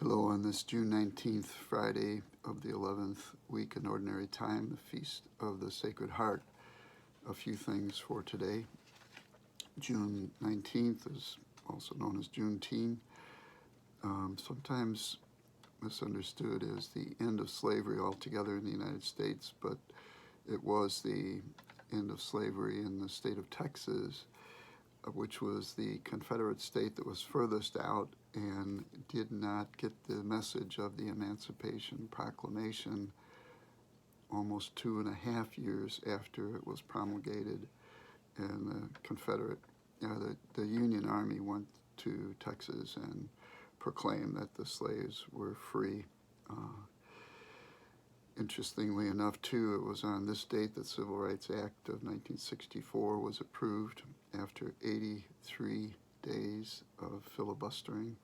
Hello, on this June 19th, Friday of the 11th week in Ordinary Time, the Feast of the Sacred Heart. A few things for today. June 19th is also known as Juneteenth, sometimes misunderstood as the end of slavery altogether in the United States, but it was the end of slavery in the state of Texas, which was the Confederate state that was furthest out and did not get the message of the Emancipation Proclamation almost 2.5 years after it was promulgated. And the Union Army went to Texas and proclaimed that the slaves were free. Interestingly enough, too, it was on this date that the Civil Rights Act of 1964 was approved after 83 days of filibustering.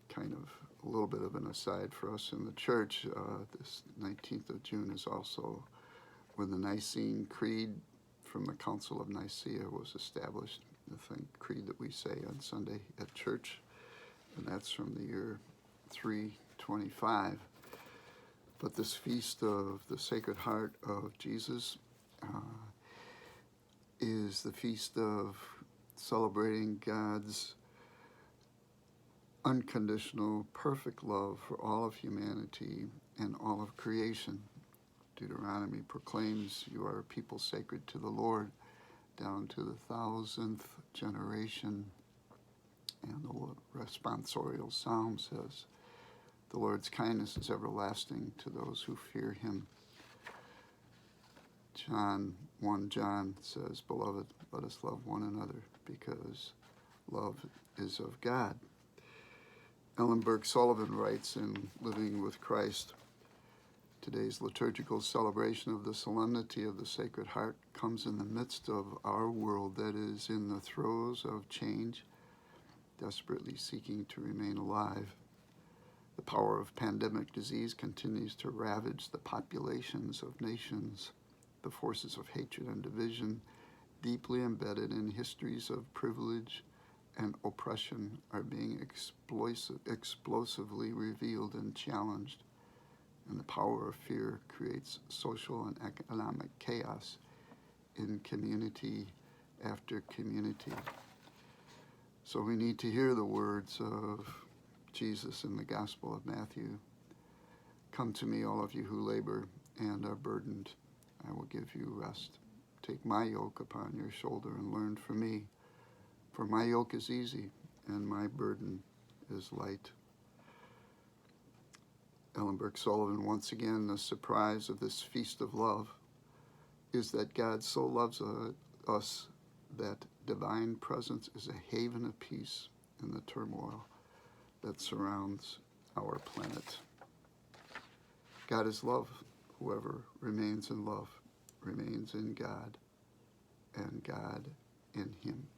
Kind of a little bit of an aside for us in the church, this 19th of June is also when the Nicene Creed from the Council of Nicaea was established, the creed that we say on Sunday at church, and that's from the year 325. But this feast of the Sacred Heart of Jesus is the feast of celebrating God's unconditional, perfect love for all of humanity and all of creation. Deuteronomy proclaims, "You are a people sacred to the Lord," down to the 1,000th generation. And the responsorial psalm says, "The Lord's kindness is everlasting to those who fear him." John says, "Beloved, let us love one another because love is of God." Ellen Burke Sullivan writes in Living with Christ, "Today's liturgical celebration of the solemnity of the Sacred Heart comes in the midst of our world that is in the throes of change, desperately seeking to remain alive. The power of pandemic disease continues to ravage the populations of nations. The forces of hatred and division, deeply embedded in histories of privilege and oppression, are being explosively revealed and challenged. And the power of fear creates social and economic chaos in community after community." So we need to hear the words of Jesus in the Gospel of Matthew. "Come to me, all of you who labor and are burdened. I will give you rest. Take my yoke upon your shoulder and learn from me. For my yoke is easy and my burden is light." Ellen Burke Sullivan, once again, the surprise of this feast of love is that God so loves us that divine presence is a haven of peace in the turmoil that surrounds our planet. God is love. Whoever remains in love remains in God, and God in him.